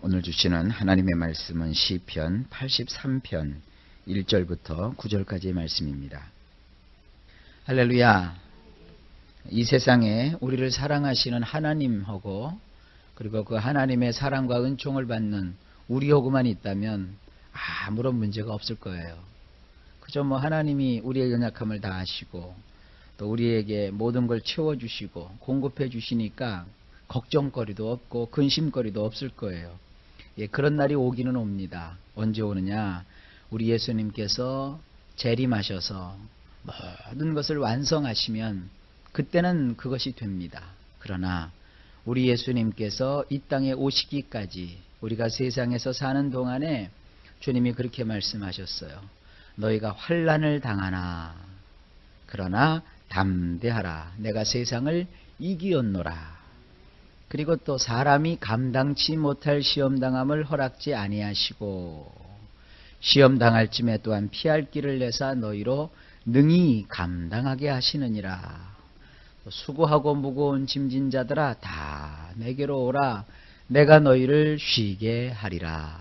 오늘 주시는 하나님의 말씀은 시편 83편 1절부터 9절까지의 말씀입니다. 할렐루야. 이 세상에 우리를 사랑하시는 하나님하고 그리고 그 하나님의 사랑과 은총을 받는 우리하고만 있다면 아무런 문제가 없을 거예요. 그저 하나님이 우리의 연약함을 다 아시고 또 우리에게 모든 걸 채워주시고 공급해 주시니까 걱정거리도 없고 근심거리도 없을 거예요. 예, 그런 날이 오기는 옵니다. 언제 오느냐? 우리 예수님께서 재림하셔서 모든 것을 완성하시면 그때는 그것이 됩니다. 그러나 우리 예수님께서 이 땅에 오시기까지 우리가 세상에서 사는 동안에 주님이 그렇게 말씀하셨어요. 너희가 환난을 당하나 그러나 담대하라. 내가 세상을 이기었노라. 그리고 또 사람이 감당치 못할 시험당함을 허락지 아니하시고 시험당할 쯤에 또한 피할 길을 내사 너희로 능히 감당하게 하시느니라. 수고하고 무거운 짐진 자들아 다 내게로 오라. 내가 너희를 쉬게 하리라.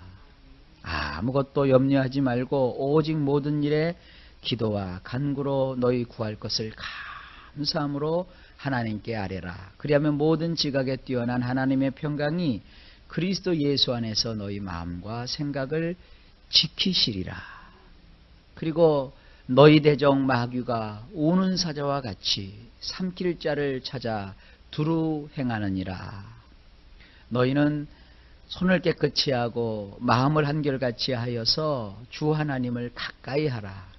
아무것도 염려하지 말고 오직 모든 일에 기도와 간구로 너희 구할 것을 감사함으로 하나님께 아뢰라. 그리하면 모든 지각에 뛰어난 하나님의 평강이 그리스도 예수 안에서 너희 마음과 생각을 지키시리라. 그리고 너희 대적 마귀가 우는 사자와 같이 삼킬 자를 찾아 두루 행하느니라. 너희는 손을 깨끗이 하고 마음을 한결같이 하여서 주 하나님을 가까이 하라.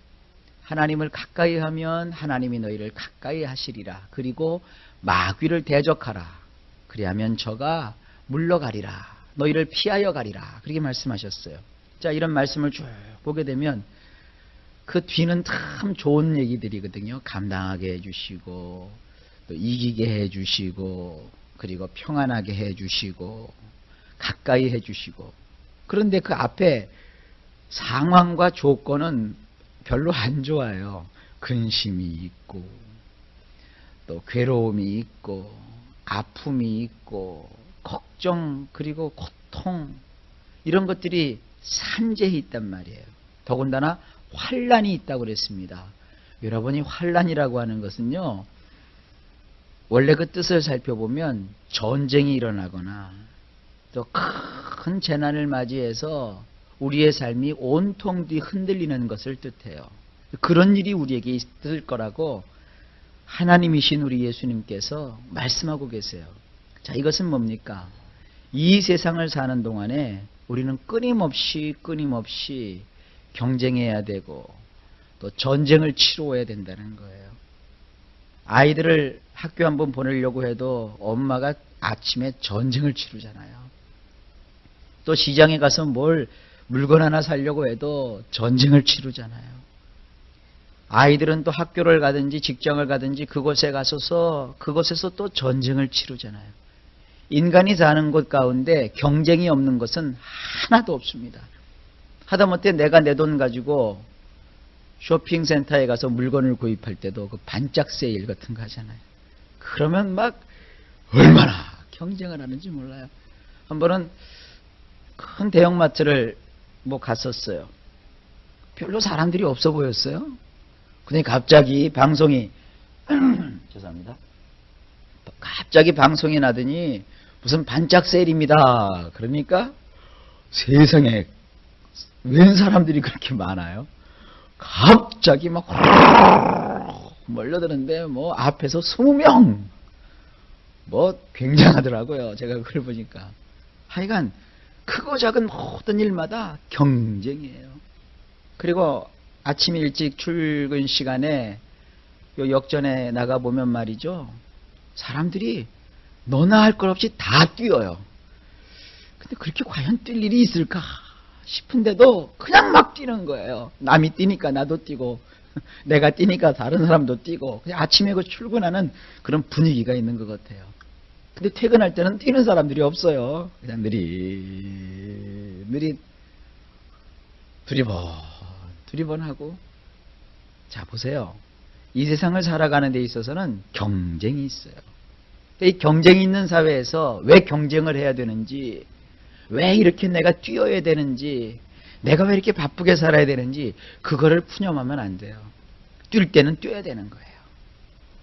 하나님을 가까이 하면 하나님이 너희를 가까이 하시리라. 그리고 마귀를 대적하라. 그리하면 저가 물러가리라. 너희를 피하여 가리라. 그렇게 말씀하셨어요. 자, 이런 말씀을 쭉 보게 되면 그 뒤는 참 좋은 얘기들이거든요. 감당하게 해주시고 또 이기게 해주시고 그리고 평안하게 해주시고 가까이 해주시고. 그런데 그 앞에 상황과 조건은 별로 안 좋아요. 근심이 있고 또 괴로움이 있고 아픔이 있고 걱정 그리고 고통 이런 것들이 산재해 있단 말이에요. 더군다나 환난이 있다고 그랬습니다. 여러분이 환난이라고 하는 것은요, 원래 그 뜻을 살펴보면 전쟁이 일어나거나 또 큰 재난을 맞이해서 우리의 삶이 온통 뒤 흔들리는 것을 뜻해요. 그런 일이 우리에게 있을 거라고 하나님이신 우리 예수님께서 말씀하고 계세요. 자, 이것은 뭡니까? 이 세상을 사는 동안에 우리는 끊임없이 경쟁해야 되고 또 전쟁을 치러야 된다는 거예요. 아이들을 학교 한번 보내려고 해도 엄마가 아침에 전쟁을 치르잖아요. 또 시장에 가서 물건 하나 사려고 해도 전쟁을 치르잖아요. 아이들은 또 학교를 가든지 직장을 가든지 그곳에 가서서 그곳에서 또 전쟁을 치르잖아요. 인간이 사는 곳 가운데 경쟁이 없는 것은 하나도 없습니다. 하다못해 내가 내 돈 가지고 쇼핑센터에 가서 물건을 구입할 때도 그 반짝 세일 같은 거 하잖아요. 그러면 막 얼마나 경쟁을 하는지 몰라요. 한 번은 큰 대형마트를 갔었어요. 별로 사람들이 없어 보였어요. 근데 갑자기 방송이 죄송합니다. 갑자기 방송이 나더니 무슨 반짝 세일입니다. 그러니까 세상에 웬 사람들이 그렇게 많아요? 갑자기 막 몰려드는데 앞에서 20명 굉장하더라고요. 제가 그걸 보니까. 하여간 크고 작은 모든 일마다 경쟁이에요. 그리고 아침 일찍 출근 시간에 요 역전에 나가보면 말이죠. 사람들이 너나 할 것 없이 다 뛰어요. 근데 그렇게 과연 뛸 일이 있을까 싶은데도 그냥 막 뛰는 거예요. 남이 뛰니까 나도 뛰고 내가 뛰니까 다른 사람도 뛰고 그냥 아침에 출근하는 그런 분위기가 있는 것 같아요. 근데 퇴근할 때는 뛰는 사람들이 없어요. 그냥 느릿 두리번 하고. 자, 보세요. 이 세상을 살아가는 데 있어서는 경쟁이 있어요. 이 경쟁이 있는 사회에서 왜 경쟁을 해야 되는지, 왜 이렇게 내가 뛰어야 되는지, 내가 왜 이렇게 바쁘게 살아야 되는지 그거를 푸념하면 안 돼요. 뛸 때는 뛰어야 되는 거예요.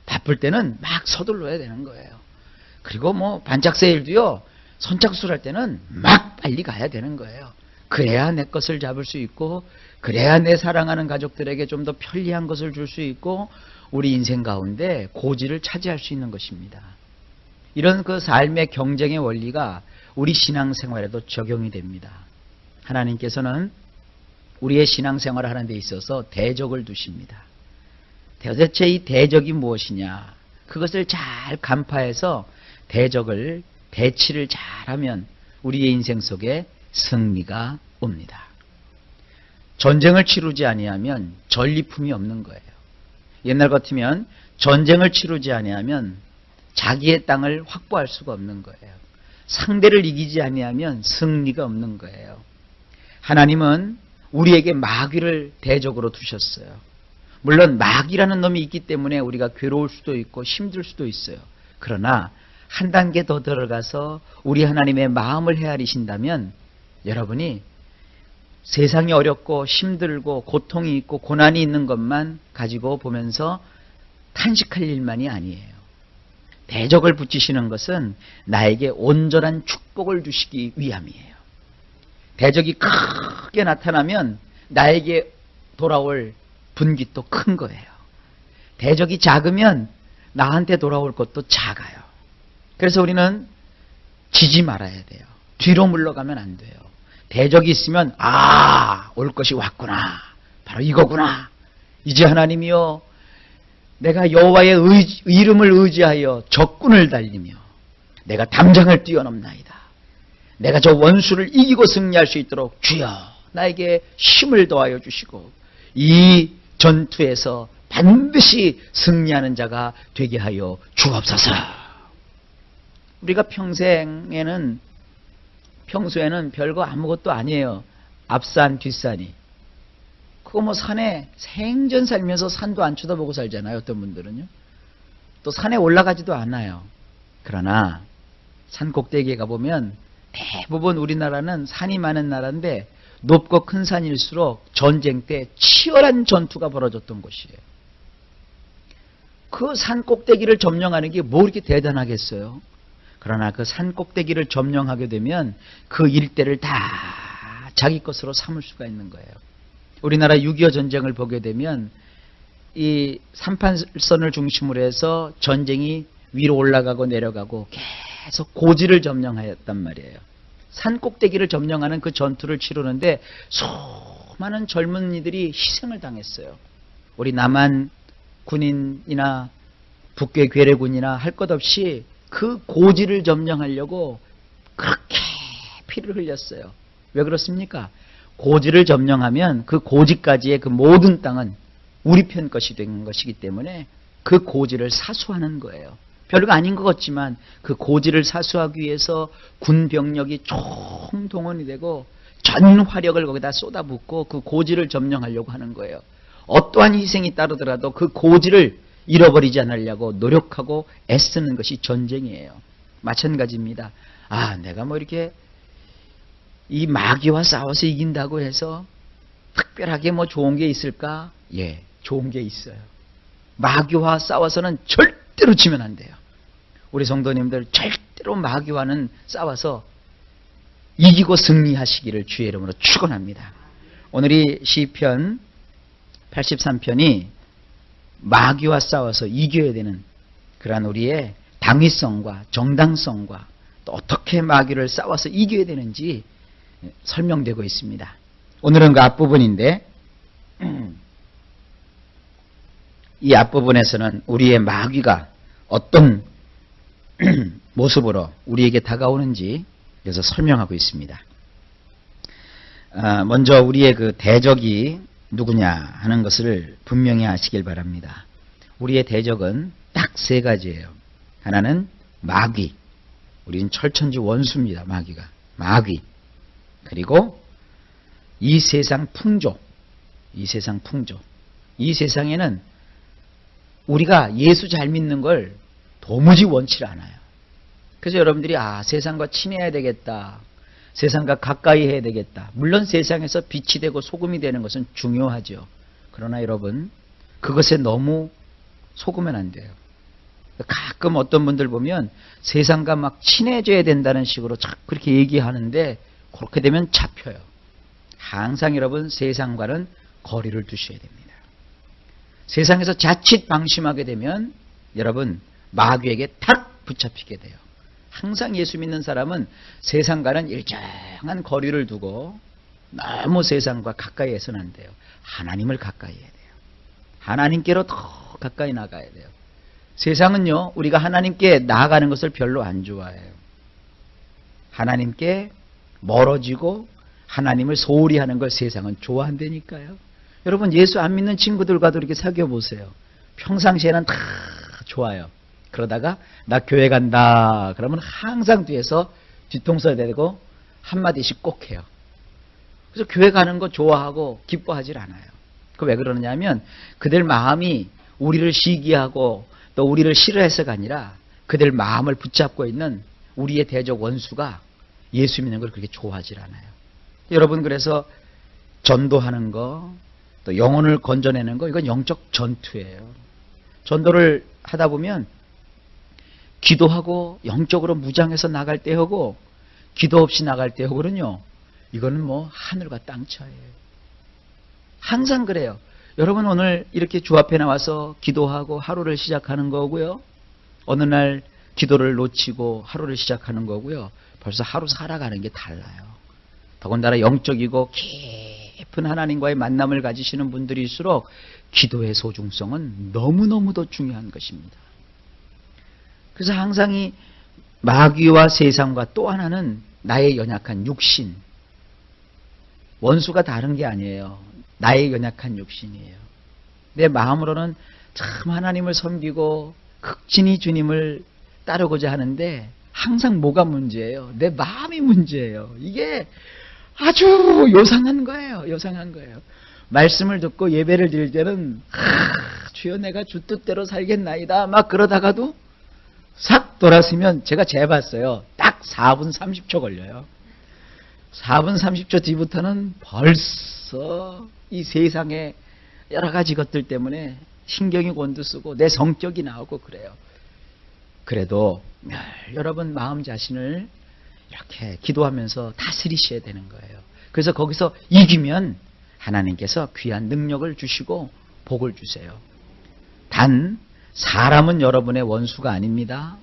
바쁠 때는 막 서둘러야 되는 거예요. 그리고 뭐 반짝 세일도요, 선착순 할 때는 막 빨리 가야 되는 거예요. 그래야 내 것을 잡을 수 있고, 그래야 내 사랑하는 가족들에게 좀 더 편리한 것을 줄 수 있고, 우리 인생 가운데 고지를 차지할 수 있는 것입니다. 이런 그 삶의 경쟁의 원리가 우리 신앙생활에도 적용이 됩니다. 하나님께서는 우리의 신앙생활을 하는 데 있어서 대적을 두십니다. 도대체 이 대적이 무엇이냐? 그것을 잘 간파해서 대치를 잘하면 우리의 인생 속에 승리가 옵니다. 전쟁을 치르지 아니하면 전리품이 없는 거예요. 옛날 같으면 전쟁을 치르지 아니하면 자기의 땅을 확보할 수가 없는 거예요. 상대를 이기지 아니하면 승리가 없는 거예요. 하나님은 우리에게 마귀를 대적으로 두셨어요. 물론 마귀라는 놈이 있기 때문에 우리가 괴로울 수도 있고 힘들 수도 있어요. 그러나 한 단계 더 들어가서 우리 하나님의 마음을 헤아리신다면 여러분이 세상이 어렵고 힘들고 고통이 있고 고난이 있는 것만 가지고 보면서 탄식할 일만이 아니에요. 대적을 붙이시는 것은 나에게 온전한 축복을 주시기 위함이에요. 대적이 크게 나타나면 나에게 돌아올 분깃도 큰 거예요. 대적이 작으면 나한테 돌아올 것도 작아요. 그래서 우리는 지지 말아야 돼요. 뒤로 물러가면 안 돼요. 대적이 있으면 올 것이 왔구나. 바로 이거구나. 이제 하나님이여, 내가 여호와의 이름을 의지하여 적군을 달리며 내가 담장을 뛰어넘나이다. 내가 저 원수를 이기고 승리할 수 있도록 주여 나에게 힘을 더하여 주시고 이 전투에서 반드시 승리하는 자가 되게 하여 주옵소서. 우리가 평소에는 별거 아무것도 아니에요. 앞산 뒷산이. 그거 뭐 산에 생전 살면서 산도 안 쳐다보고 살잖아요. 어떤 분들은요. 또 산에 올라가지도 않아요. 그러나 산 꼭대기에 가보면 대부분 우리나라는 산이 많은 나라인데 높고 큰 산일수록 전쟁 때 치열한 전투가 벌어졌던 곳이에요. 그 산 꼭대기를 점령하는 게 뭐 이렇게 대단하겠어요. 그러나 그 산 꼭대기를 점령하게 되면 그 일대를 다 자기 것으로 삼을 수가 있는 거예요. 우리나라 6.25 전쟁을 보게 되면 이 38선을 중심으로 해서 전쟁이 위로 올라가고 내려가고 계속 고지를 점령하였단 말이에요. 산 꼭대기를 점령하는 그 전투를 치르는데 수많은 젊은이들이 희생을 당했어요. 우리 남한 군인이나 북괴 괴뢰군이나 할 것 없이 그 고지를 점령하려고 그렇게 피를 흘렸어요. 왜 그렇습니까? 고지를 점령하면 그 고지까지의 그 모든 땅은 우리 편 것이 된 것이기 때문에 그 고지를 사수하는 거예요. 별거 아닌 것 같지만 그 고지를 사수하기 위해서 군 병력이 총동원이 되고 전 화력을 거기다 쏟아붓고 그 고지를 점령하려고 하는 거예요. 어떠한 희생이 따르더라도 그 고지를 잃어버리지 않으려고 노력하고 애쓰는 것이 전쟁이에요. 마찬가지입니다. 내가 뭐 이렇게 이 마귀와 싸워서 이긴다고 해서 특별하게 뭐 좋은 게 있을까? 예, 좋은 게 있어요. 마귀와 싸워서는 절대로 지면 안 돼요. 우리 성도님들 절대로 마귀와는 싸워서 이기고 승리하시기를 주의 이름으로 축원합니다. 오늘이 시편 83편이 마귀와 싸워서 이겨야 되는 그러한 우리의 당위성과 정당성과 또 어떻게 마귀를 싸워서 이겨야 되는지 설명되고 있습니다. 오늘은 그 앞부분인데 이 앞부분에서는 우리의 마귀가 어떤 모습으로 우리에게 다가오는지 그래서 설명하고 있습니다. 먼저 우리의 그 대적이 누구냐 하는 것을 분명히 아시길 바랍니다. 우리의 대적은 딱 세 가지예요. 하나는 마귀. 우리는 철천지 원수입니다. 마귀. 그리고 이 세상 풍조. 이 세상에는 우리가 예수 잘 믿는 걸 도무지 원치 않아요. 그래서 여러분들이 세상과 친해야 되겠다. 세상과 가까이 해야 되겠다. 물론 세상에서 빛이 되고 소금이 되는 것은 중요하죠. 그러나 여러분, 그것에 너무 속으면 안 돼요. 가끔 어떤 분들 보면 세상과 막 친해져야 된다는 식으로 자꾸 그렇게 얘기하는데 그렇게 되면 잡혀요. 항상 여러분, 세상과는 거리를 두셔야 됩니다. 세상에서 자칫 방심하게 되면 여러분, 마귀에게 탁 붙잡히게 돼요. 항상 예수 믿는 사람은 세상과는 일정한 거리를 두고 너무 세상과 가까이 해서는 안 돼요. 하나님을 가까이 해야 돼요. 하나님께로 더 가까이 나가야 돼요. 세상은요, 우리가 하나님께 나아가는 것을 별로 안 좋아해요. 하나님께 멀어지고 하나님을 소홀히 하는 걸 세상은 좋아한다니까요. 여러분, 예수 안 믿는 친구들과도 이렇게 사귀어 보세요. 평상시에는 다 좋아요. 그러다가 나 교회 간다 그러면 항상 뒤에서 뒤통수에 대고 한마디씩 꼭 해요. 그래서 교회 가는 거 좋아하고 기뻐하질 않아요. 그 왜 그러느냐 하면 그들 마음이 우리를 시기하고 또 우리를 싫어해서가 아니라 그들 마음을 붙잡고 있는 우리의 대적 원수가 예수 믿는 걸 그렇게 좋아하질 않아요. 여러분, 그래서 전도하는 거, 또 영혼을 건져내는 거, 이건 영적 전투예요. 전도를 하다 보면 기도하고 영적으로 무장해서 나갈 때 하고 기도 없이 나갈 때 하고는요, 이거는 뭐 하늘과 땅 차이예요. 항상 그래요. 여러분, 오늘 이렇게 주 앞에 나와서 기도하고 하루를 시작하는 거고요. 어느 날 기도를 놓치고 하루를 시작하는 거고요. 벌써 하루 살아가는 게 달라요. 더군다나 영적이고 깊은 하나님과의 만남을 가지시는 분들일수록 기도의 소중성은 너무너무도 중요한 것입니다. 그래서 항상 이 마귀와 세상과 또 하나는 나의 연약한 육신. 원수가 다른 게 아니에요. 나의 연약한 육신이에요. 내 마음으로는 참 하나님을 섬기고 극진히 주님을 따르고자 하는데 항상 뭐가 문제예요? 내 마음이 문제예요. 이게 아주 요상한 거예요. 요상한 거예요. 말씀을 듣고 예배를 드릴 때는 주여 내가 주 뜻대로 살겠나이다 막 그러다가도 싹 돌아서면 제가 재봤어요. 딱 4분 30초 걸려요. 4분 30초 뒤부터는 벌써 이 세상의 여러 가지 것들 때문에 신경이 곤두쓰고 내 성격이 나오고 그래요. 그래도 여러분 마음 자신을 이렇게 기도하면서 다스리셔야 되는 거예요. 그래서 거기서 이기면 하나님께서 귀한 능력을 주시고 복을 주세요. 단 사람은 여러분의 원수가 아닙니다.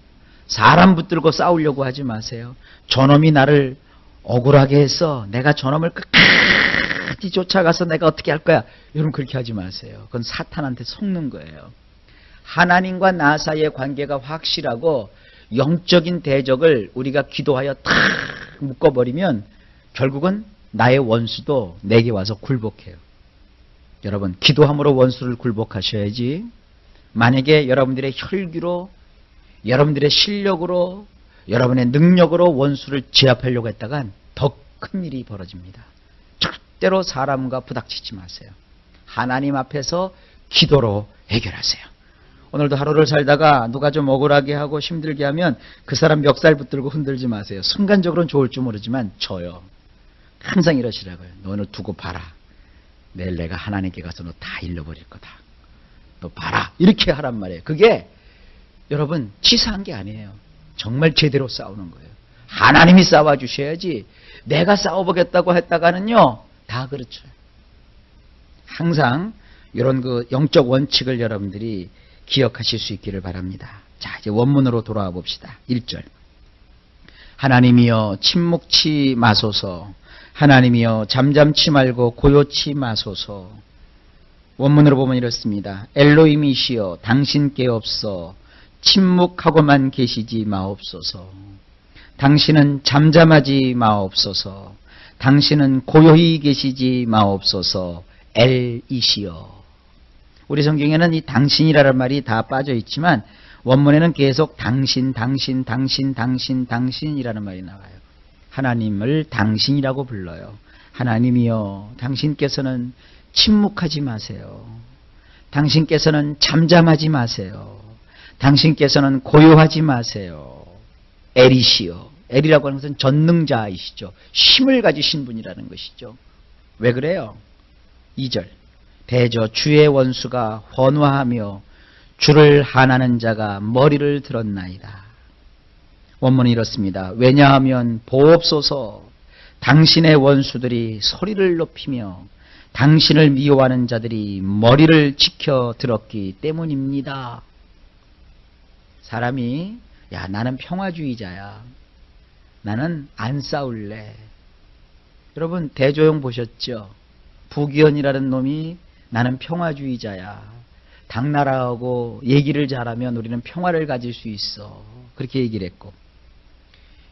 사람 붙들고 싸우려고 하지 마세요. 저놈이 나를 억울하게 해서 내가 저놈을 끝까지 쫓아가서 내가 어떻게 할 거야. 여러분 그렇게 하지 마세요. 그건 사탄한테 속는 거예요. 하나님과 나 사이의 관계가 확실하고 영적인 대적을 우리가 기도하여 탁 묶어버리면 결국은 나의 원수도 내게 와서 굴복해요. 여러분 기도함으로 원수를 굴복하셔야지. 만약에 여러분들의 혈기로 여러분들의 실력으로 여러분의 능력으로 원수를 제압하려고 했다간 더 큰 일이 벌어집니다. 절대로 사람과 부닥치지 마세요. 하나님 앞에서 기도로 해결하세요. 오늘도 하루를 살다가 누가 좀 억울하게 하고 힘들게 하면 그 사람 멱살 붙들고 흔들지 마세요. 순간적으로는 좋을 줄 모르지만 져요. 항상 이러시라고요. 너는 두고 봐라. 내일 내가 하나님께 가서 너 다 잃어버릴 거다. 너 봐라. 이렇게 하란 말이에요. 그게 여러분 치사한 게 아니에요. 정말 제대로 싸우는 거예요. 하나님이 싸워주셔야지 내가 싸워보겠다고 했다가는요 다 그렇죠. 항상 이런 그 영적 원칙을 여러분들이 기억하실 수 있기를 바랍니다. 자, 이제 원문으로 돌아와 봅시다. 1절. 하나님이여 침묵치 마소서. 하나님이여 잠잠치 말고 고요치 마소서. 원문으로 보면 이렇습니다. 엘로힘이시여 당신께 없어 침묵하고만 계시지 마옵소서. 당신은 잠잠하지 마옵소서. 당신은 고요히 계시지 마옵소서. 엘이시여. 우리 성경에는 이 당신이라는 말이 다 빠져 있지만 원문에는 계속 당신이라는 말이 나와요. 하나님을 당신이라고 불러요. 하나님이여 당신께서는 침묵하지 마세요. 당신께서는 잠잠하지 마세요. 당신께서는 고요하지 마세요. 엘이시여. 엘이라고 하는 것은 전능자이시죠. 힘을 가지신 분이라는 것이죠. 왜 그래요? 2절. 대저 주의 원수가 헌화하며 주를 한하는 자가 머리를 들었나이다. 원문이 이렇습니다. 왜냐하면 보옵소서 당신의 원수들이 소리를 높이며 당신을 미워하는 자들이 머리를 치켜 들었기 때문입니다. 사람이 야 나는 평화주의자야. 나는 안 싸울래. 여러분 대조영 보셨죠? 부귀현이라는 놈이 나는 평화주의자야. 당나라하고 얘기를 잘하면 우리는 평화를 가질 수 있어. 그렇게 얘기를 했고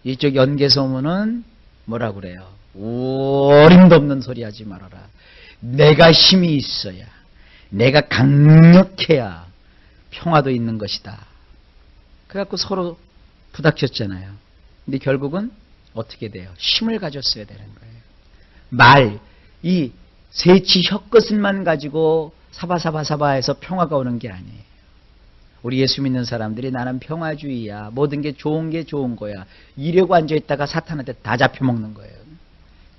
이쪽 연개소문은 뭐라 그래요? 어림도 없는 소리 하지 말아라. 내가 힘이 있어야, 내가 강력해야 평화도 있는 것이다. 그래갖고 서로 부닥쳤잖아요. 근데 결국은 어떻게 돼요? 힘을 가졌어야 되는 거예요. 말, 이 세치 혀끝만 가지고 사바사바사바해서 평화가 오는 게 아니에요. 우리 예수 믿는 사람들이 나는 평화주의야. 모든 게 좋은 거야. 이러고 앉아있다가 사탄한테 다 잡혀먹는 거예요.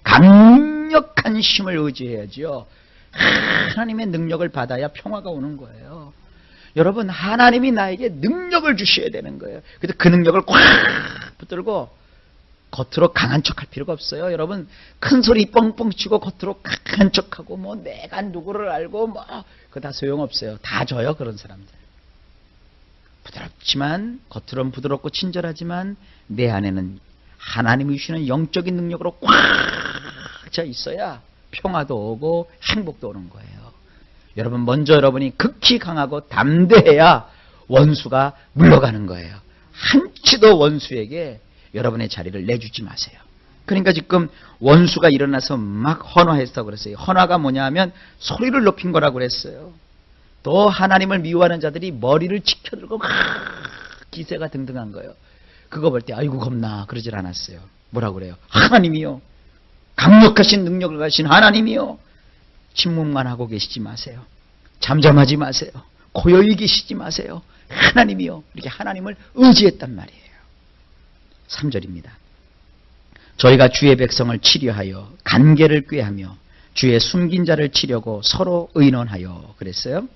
강력한 힘을 의지해야죠. 하나님의 능력을 받아야 평화가 오는 거예요. 여러분 하나님이 나에게 능력을 주셔야 되는 거예요. 그래서 그 능력을 꽉 붙들고 겉으로 강한 척할 필요가 없어요. 여러분 큰 소리 뻥뻥 치고 겉으로 강한 척하고 뭐 내가 누구를 알고 뭐 그거 다 소용없어요. 다 져요 그런 사람들. 부드럽지만 겉으로는 부드럽고 친절하지만 내 안에는 하나님이 주시는 영적인 능력으로 꽉 차 있어야 평화도 오고 행복도 오는 거예요. 여러분 먼저 여러분이 극히 강하고 담대해야 원수가 물러가는 거예요. 한치도 원수에게 여러분의 자리를 내주지 마세요. 그러니까 지금 원수가 일어나서 막 헌화했다고 그랬어요. 헌화가 뭐냐 하면 소리를 높인 거라고 그랬어요. 또 하나님을 미워하는 자들이 머리를 치켜들고 기세가 등등한 거예요. 그거 볼 때 아이고 겁나 그러질 않았어요. 뭐라고 그래요? 하나님이요. 강력하신 능력을 가진 하나님이요. 침묵만 하고 계시지 마세요. 잠잠하지 마세요. 고요히 계시지 마세요. 하나님이요. 이렇게 하나님을 의지했단 말이에요. 3절입니다. 저희가 주의 백성을 치려하여 간계를 꾀하며 주의 숨긴 자를 치려고 서로 의논하여 그랬어요.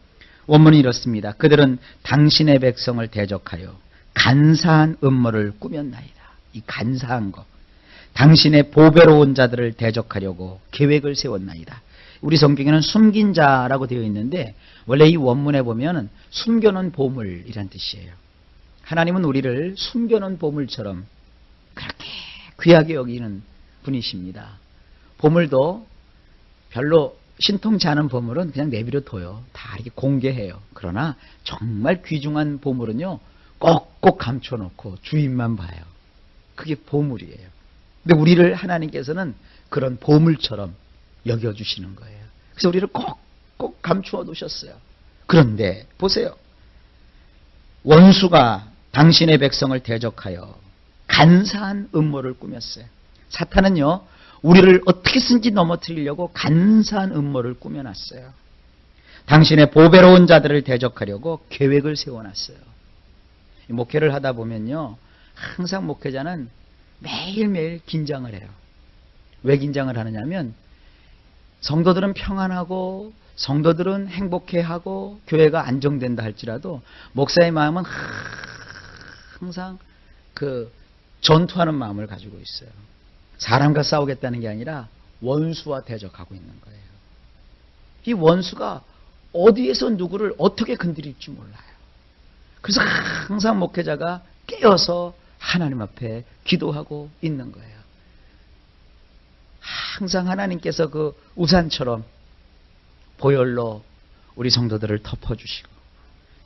원문이 이렇습니다. 그들은 당신의 백성을 대적하여 간사한 음모를 꾸몄나이다. 이 간사한 거. 당신의 보배로운 자들을 대적하려고 계획을 세웠나이다. 우리 성경에는 숨긴 자라고 되어 있는데 원래 이 원문에 보면 숨겨놓은 보물이란 뜻이에요. 하나님은 우리를 숨겨놓은 보물처럼 그렇게 귀하게 여기는 분이십니다. 보물도 별로 신통치 않은 보물은 그냥 내버려 둬요. 다 이렇게 공개해요. 그러나 정말 귀중한 보물은요 꼭꼭 감춰놓고 주인만 봐요. 그게 보물이에요. 근데 우리를 하나님께서는 그런 보물처럼 여겨주시는 거예요. 그래서 우리를 꼭꼭 감추어 두셨어요. 그런데 보세요. 원수가 당신의 백성을 대적하여 간사한 음모를 꾸몄어요. 사탄은요 우리를 어떻게든지 넘어뜨리려고 간사한 음모를 꾸며놨어요. 당신의 보배로운 자들을 대적하려고 계획을 세워놨어요. 목회를 하다 보면요 항상 목회자는 매일매일 긴장을 해요. 왜 긴장을 하느냐면 성도들은 평안하고 성도들은 행복해하고 교회가 안정된다 할지라도 목사의 마음은 항상 그 전투하는 마음을 가지고 있어요. 사람과 싸우겠다는 게 아니라 원수와 대적하고 있는 거예요. 이 원수가 어디에서 누구를 어떻게 건드릴지 몰라요. 그래서 항상 목회자가 깨어서 하나님 앞에 기도하고 있는 거예요. 항상 하나님께서 그 우산처럼 보혈로 우리 성도들을 덮어주시고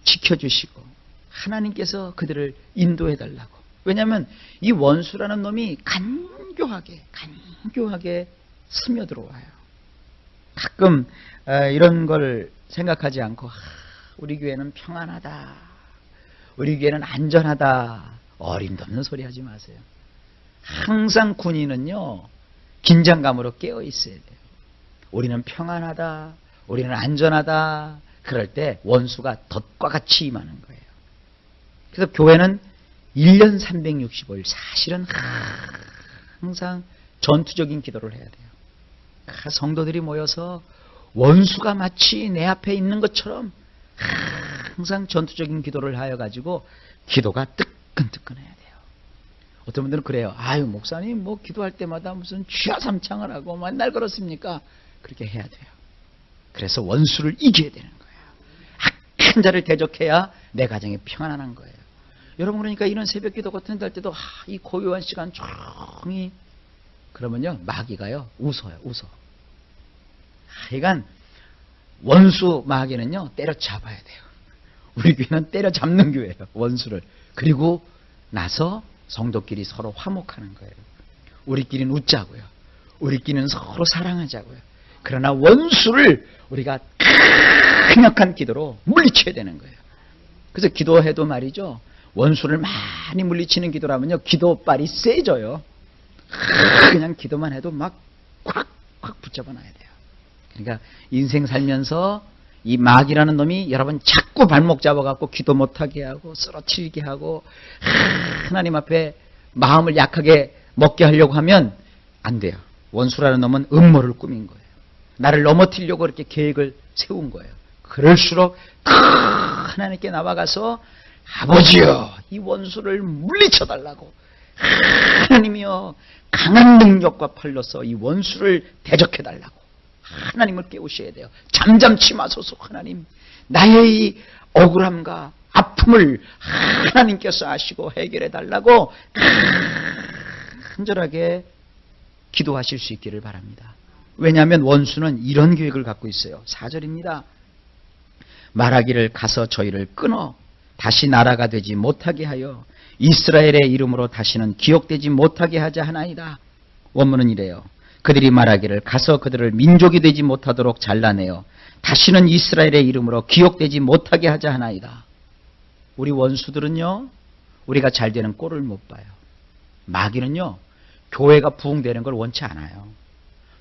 지켜주시고 하나님께서 그들을 인도해달라고. 왜냐하면 이 원수라는 놈이 간교하게 스며들어와요. 가끔 이런 걸 생각하지 않고 우리 교회는 평안하다, 우리 교회는 안전하다, 어림도 없는 소리 하지 마세요. 항상 군인은요 긴장감으로 깨어 있어야 돼요. 우리는 평안하다, 우리는 안전하다, 그럴 때 원수가 덫과 같이 임하는 거예요. 그래서 교회는 1년 365일 사실은 항상 전투적인 기도를 해야 돼요. 성도들이 모여서 원수가 마치 내 앞에 있는 것처럼 항상 전투적인 기도를 하여 가지고 기도가 뜨끈뜨끈해야 돼요. 어떤 분들은 그래요. 아유 목사님 뭐 기도할 때마다 무슨 취하삼창을 하고 맨날 그렇습니까? 그렇게 해야 돼요. 그래서 원수를 이겨야 되는 거예요. 악한 자를 대적해야 내 가정이 평안한 거예요. 여러분 그러니까 이런 새벽 기도 같은 데 할 때도 이 고요한 시간 조용히 그러면요 마귀가요 웃어요. 하여간 원수 마귀는요 때려잡아야 돼요. 우리 교회는 때려잡는 교회예요. 원수를. 그리고 나서 성도끼리 서로 화목하는 거예요. 우리끼리는 웃자고요. 우리끼리는 서로 사랑하자고요. 그러나 원수를 우리가 강력한 기도로 물리쳐야 되는 거예요. 그래서 기도해도 말이죠. 원수를 많이 물리치는 기도라면요. 기도빨이 세져요. 그냥 기도만 해도 막 콱콱 붙잡아 놔야 돼요. 그러니까 인생 살면서 이 마귀라는 놈이 여러분 자꾸 발목 잡아갖고 기도 못하게 하고 쓰러뜨리게 하고 하나님 앞에 마음을 약하게 먹게 하려고 하면 안 돼요. 원수라는 놈은 음모를 꾸민 거예요. 나를 넘어뜨리려고 그렇게 계획을 세운 거예요. 그럴수록 하나님께 나와가서 아버지여 이 원수를 물리쳐달라고 하나님이여 강한 능력과 팔로서 이 원수를 대적해달라고 하나님을 깨우셔야 돼요. 잠잠치 마소서 하나님. 나의 이 억울함과 아픔을 하나님께서 아시고 해결해달라고 간절하게 기도하실 수 있기를 바랍니다. 왜냐하면 원수는 이런 계획을 갖고 있어요. 4절입니다. 말하기를 가서 저희를 끊어 다시 나라가 되지 못하게 하여 이스라엘의 이름으로 다시는 기억되지 못하게 하자 하나이다. 원문은 이래요. 그들이 말하기를 가서 그들을 민족이 되지 못하도록 잘라내어 다시는 이스라엘의 이름으로 기억되지 못하게 하자 하나이다. 우리 원수들은요. 우리가 잘 되는 꼴을 못 봐요. 마귀는요. 교회가 부흥되는 걸 원치 않아요.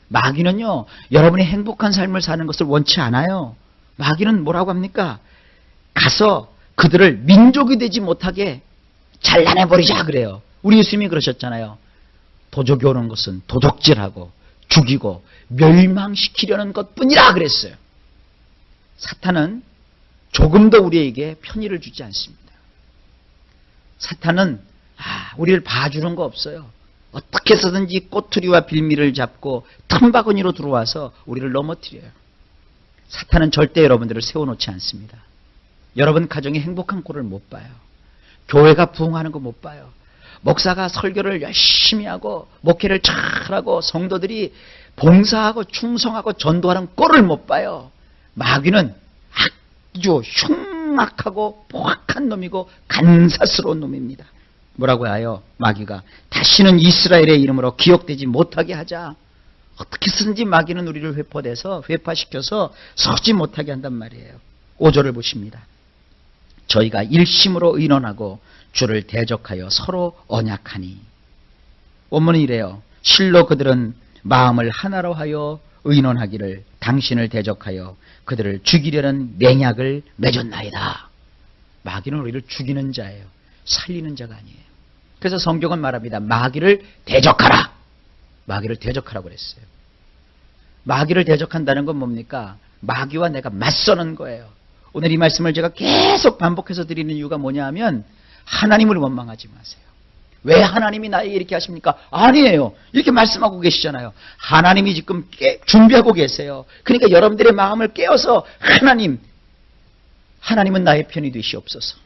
마귀는요. 여러분이 행복한 삶을 사는 것을 원치 않아요. 마귀는 뭐라고 합니까? 가서 그들을 민족이 되지 못하게 잘라내버리자 그래요. 우리 예수님이 그러셨잖아요. 도적이 오는 것은 도적질하고 죽이고 멸망시키려는 것뿐이라 그랬어요. 사탄은 조금도 우리에게 편의를 주지 않습니다. 사탄은 우리를 봐주는 거 없어요. 어떻게 해서든지 꼬투리와 빌미를 잡고 틈바구니로 들어와서 우리를 넘어뜨려요. 사탄은 절대 여러분들을 세워놓지 않습니다. 여러분 가정이 행복한 꼴을 못 봐요. 교회가 부흥하는 거 못 봐요. 목사가 설교를 열심히 하고 목회를 잘하고 성도들이 봉사하고 충성하고 전도하는 꼴을 못 봐요. 마귀는 아주 흉악하고 포악한 놈이고 간사스러운 놈입니다. 뭐라고 해요? 마귀가 다시는 이스라엘의 이름으로 기억되지 못하게 하자. 어떻게 쓰든지 마귀는 우리를 회파시켜서 서지 못하게 한단 말이에요. 5절을 보십니다. 저희가 일심으로 의논하고 주를 대적하여 서로 언약하니. 원문은 이래요. 실로 그들은 마음을 하나로 하여 의논하기를 당신을 대적하여 그들을 죽이려는 맹약을 맺었나이다. 마귀는 우리를 죽이는 자예요. 살리는 자가 아니에요. 그래서 성경은 말합니다. 마귀를 대적하라. 마귀를 대적하라고 그랬어요. 마귀를 대적한다는 건 뭡니까? 마귀와 내가 맞서는 거예요. 오늘 이 말씀을 제가 계속 반복해서 드리는 이유가 뭐냐 하면 하나님을 원망하지 마세요. 왜 하나님이 나에게 이렇게 하십니까? 아니에요. 이렇게 말씀하고 계시잖아요. 하나님이 지금 준비하고 계세요. 그러니까 여러분들의 마음을 깨워서 하나님은 나의 편이 되시옵소서.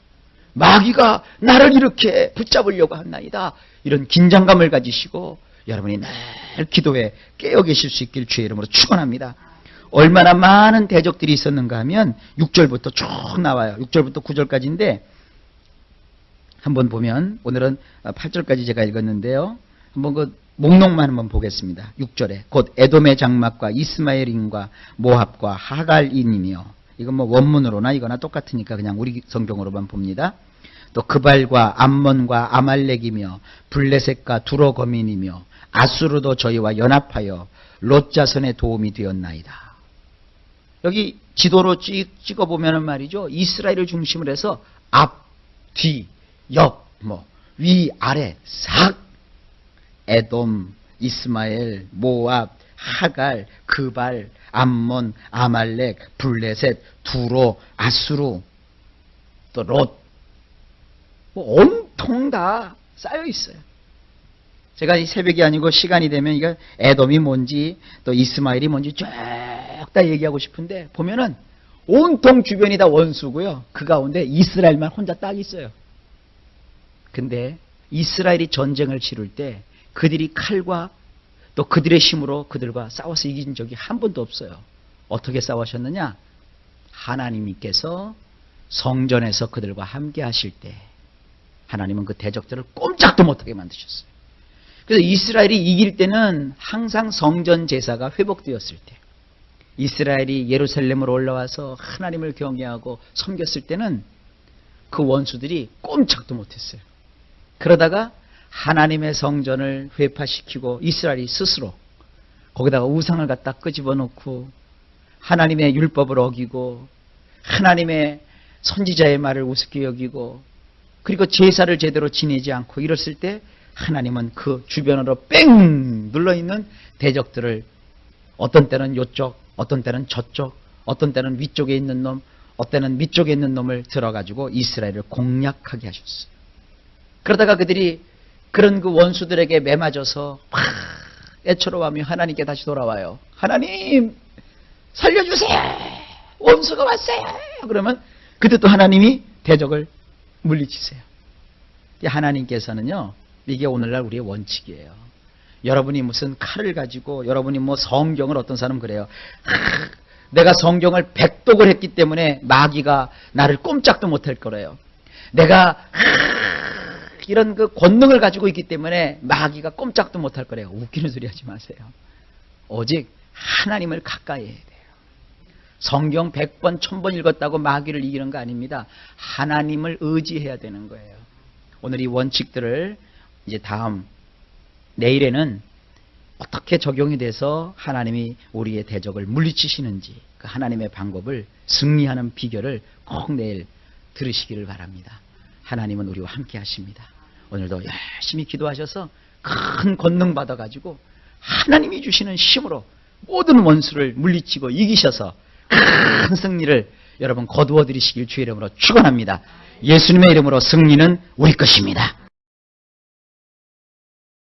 마귀가 나를 이렇게 붙잡으려고 한나이다. 이런 긴장감을 가지시고 여러분이 늘 기도에 깨어 계실 수 있길 주의 이름으로 축원합니다. 얼마나 많은 대적들이 있었는가 하면 6절부터 쭉 나와요. 6절부터 9절까지인데 한번 보면 오늘은 8절까지 제가 읽었는데요. 한번 그 목록만 한번 보겠습니다. 6절에 곧 에돔의 장막과 이스마엘인과 모압과 하갈인이며 이건 뭐 원문으로나 이거나 똑같으니까 그냥 우리 성경으로만 봅니다. 또 그발과 암몬과 아말렉이며 블레셋과 두로거민이며 아수르도 저희와 연합하여 롯 자손의 도움이 되었나이다. 여기 지도로 찍어보면 말이죠. 이스라엘을 중심으로 해서 앞, 뒤, 옆, 위아래 싹 에돔, 이스마엘, 모압, 하갈, 그발, 암몬, 아말렉, 블레셋, 두로, 아수르, 또 롯, 뭐 온통 다 쌓여 있어요. 제가 이 새벽이 아니고 시간이 되면 이거 에돔이 뭔지 또 이스마엘이 뭔지 쭉 다 얘기하고 싶은데 보면은 온통 주변이 다 원수고요. 그 가운데 이스라엘만 혼자 딱 있어요. 근데 이스라엘이 전쟁을 치를 때 그들이 칼과 또 그들의 힘으로 그들과 싸워서 이긴 적이 한 번도 없어요. 어떻게 싸우셨느냐? 하나님께서 성전에서 그들과 함께 하실 때 하나님은 그 대적들을 꼼짝도 못하게 만드셨어요. 그래서 이스라엘이 이길 때는 항상 성전 제사가 회복되었을 때, 이스라엘이 예루살렘으로 올라와서 하나님을 경외하고 섬겼을 때는 그 원수들이 꼼짝도 못했어요. 그러다가 하나님의 성전을 회파시키고 이스라엘이 스스로 거기다가 우상을 갖다 끄집어 놓고 하나님의 율법을 어기고 하나님의 선지자의 말을 우습게 여기고 그리고 제사를 제대로 지내지 않고 이랬을 때 하나님은 그 주변으로 뺑 눌러있는 대적들을 어떤 때는 이쪽, 어떤 때는 저쪽, 어떤 때는 위쪽에 있는 놈, 어떤 때는 밑쪽에 있는 놈을 들어가지고 이스라엘을 공략하게 하셨어요. 그러다가 그들이 그런 그 원수들에게 매맞아서 막 애처로워하며 하나님께 다시 돌아와요. 하나님 살려주세요. 원수가 왔어요. 그러면 그때 또 하나님이 대적을 물리치세요. 하나님께서는요, 이게 오늘날 우리의 원칙이에요. 여러분이 무슨 칼을 가지고 여러분이 뭐 성경을 어떤 사람 그래요. 내가 성경을 백독을 했기 때문에 마귀가 나를 꼼짝도 못할 거래요. 내가 이런 그 권능을 가지고 있기 때문에 마귀가 꼼짝도 못할 거래요. 웃기는 소리 하지 마세요. 오직 하나님을 가까이 해야 돼요. 성경 100번, 1000번 읽었다고 마귀를 이기는 거 아닙니다. 하나님을 의지해야 되는 거예요. 오늘 이 원칙들을 이제 다음 내일에는 어떻게 적용이 돼서 하나님이 우리의 대적을 물리치시는지 그 하나님의 방법을 승리하는 비결을 꼭 내일 들으시기를 바랍니다. 하나님은 우리와 함께 하십니다. 오늘도 열심히 기도하셔서 큰 권능 받아가지고 하나님이 주시는 힘으로 모든 원수를 물리치고 이기셔서 큰 승리를 여러분 거두어 드리시길 주의 이름으로 축원합니다. 예수님의 이름으로 승리는 우리 것입니다.